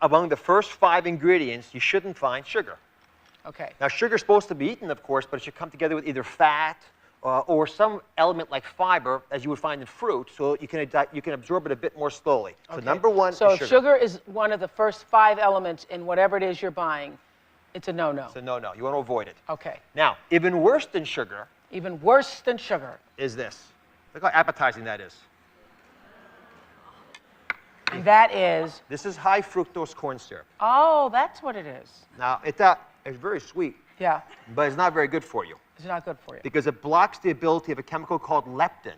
among the first 5 ingredients, you shouldn't find sugar. Okay. Now, sugar is supposed to be eaten, of course, but it should come together with either fat or some element like fiber, as you would find in fruit, so you can absorb it a bit more slowly. So Okay. number one so is sugar. if sugar is one of the first 5 elements in whatever it is you're buying, it's a no-no. It's a no-no. You want to avoid it. Okay. Now, even worse than sugar Even worse than sugar. is this. Look how appetizing that is. And that is, This is high fructose corn syrup. oh, that's what it is. Now, it's very sweet, Yeah, but it's not very good for you it's not good for you. because it blocks the ability of a chemical called leptin,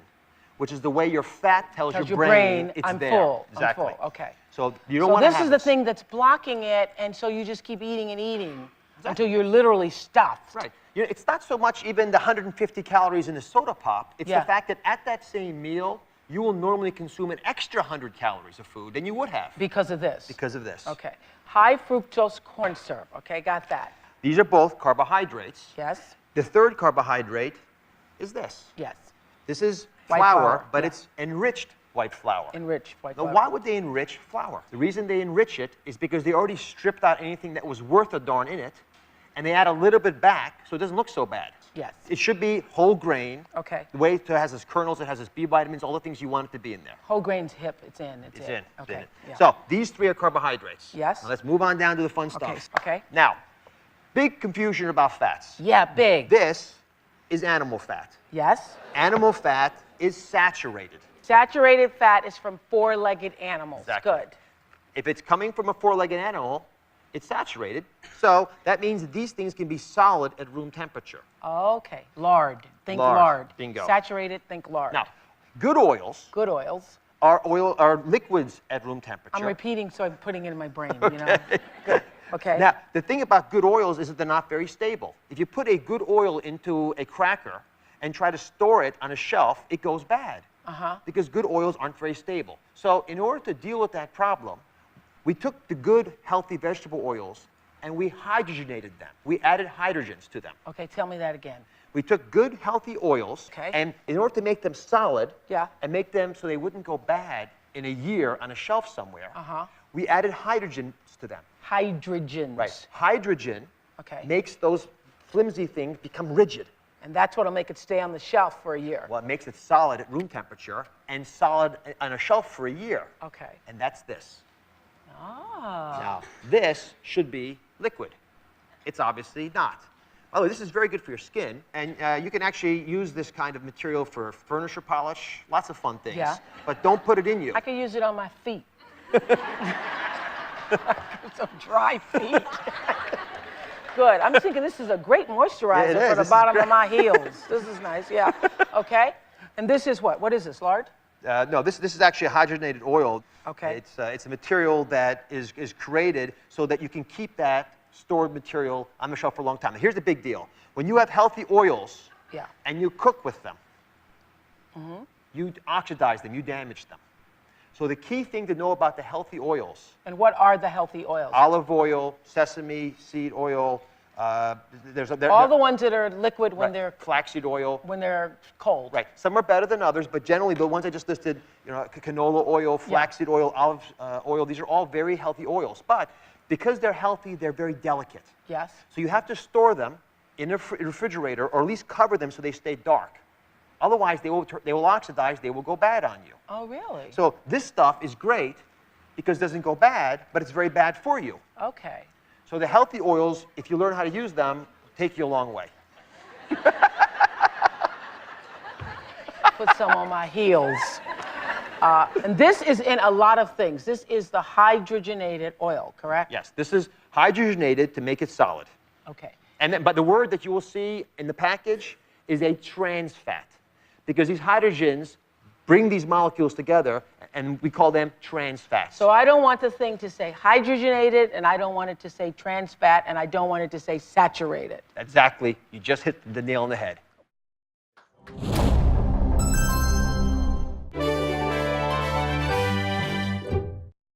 which is the way your fat tells Tells your your brain, it's I'm there. full, Exactly. I'm full, okay. So you don't So want to this have is the thing that's blocking it, and so you just keep eating and eating until you're literally stuffed. Right. You know, it's not so much even the 150 calories in the soda pop. It's Yeah. the fact that at that same meal, you will normally consume an extra 100 calories of food than you would have Because of this. because of this. Okay. High fructose corn syrup. Okay, got that. These are both carbohydrates. Yes? The third carbohydrate is this. Yes. This is White flour, flour, but yeah. it's enriched white flour. Enriched white Now, flour. why would they enrich flour? The reason they enrich it is because they already stripped out anything that was worth a darn in it, and they add a little bit back so it doesn't look so bad. Yes. It should be whole grain. Okay. The way it has its kernels, it has its B vitamins, all the things you want it to be in there. Whole grain's hip. It's in. It's It's in. Okay. It's in it. Yeah. So these 3 are carbohydrates. Yes. Now let's move on down to the fun Okay. stuff. Okay. Now, big confusion about fats. Yeah, big. This is animal fat. Yes. Animal fat is saturated. Saturated fat is from 4-legged animals. Exactly. Good. If it's coming from a 4-legged animal, it's saturated. So that means that these things can be solid at room temperature. Okay. Lard. Think Lard. lard. Bingo. Saturated, think lard. Now, good oils Good oils. are liquids at room temperature. I'm repeating, so I'm putting it in my brain, you know? Good. Okay. Now, the thing about good oils is that they're not very stable. If you put a good oil into a cracker and try to store it on a shelf, it goes bad. Because good oils aren't very stable. So in order to deal with that problem, we took the good, healthy vegetable oils and we hydrogenated them. We added hydrogens to them. Okay, tell me that again. We took good, healthy oils, Okay. and in order to make them solid Yeah. and make them so they wouldn't go bad in a year on a shelf somewhere, Uh-huh. we added hydrogens to them. Hydrogens. Right. Hydrogen Okay. makes those flimsy things become rigid. And that's what'll make it stay on the shelf for a year. Well, it makes it solid at room temperature and solid on a shelf for a year. Okay. And that's this. Ah. Now, this should be liquid. It's obviously not. Oh, this is very good for your skin, and you can actually use this kind of material for furniture polish, lots of fun things. Yeah. But don't put it in you. I could use it on my feet. Some dry feet. Good. I'm thinking this is a great moisturizer Yeah, it is. for the This is bottom of great. my heels. This is nice, yeah. Okay. And this is what? What is this, lard? No, this is actually a hydrogenated oil. Okay. It's a material that is created so that you can keep that stored material on the shelf for a long time. Now, here's the big deal. When you have healthy oils Yeah. and you cook with them, you oxidize them, you damage them. So the key thing to know about the healthy oils, And what are the healthy oils? olive oil, sesame seed oil, All the ones that are liquid when they're flaxseed oil. cold. Right. Some are better than others, but generally the ones I just listed, canola oil, flaxseed oil, olive oil, these are all very healthy oils. But because they're healthy, they're very delicate. Yes. So you have to store them in a refrigerator or at least cover them so they stay dark. Otherwise, they will oxidize, they will go bad on you. Oh, really? So this stuff is great because it doesn't go bad, but it's very bad for you. Okay. So the healthy oils, if you learn how to use them, take you a long way. Put some on my heels. And this is in a lot of things. This is the hydrogenated oil, correct? Yes, this is hydrogenated to make it solid. Okay. But the word that you will see in the package is a trans fat, because these hydrogens bring these molecules together, and we call them trans fats. So I don't want the thing to say hydrogenated, and I don't want it to say trans fat, and I don't want it to say saturated. Exactly. You just hit the nail on the head.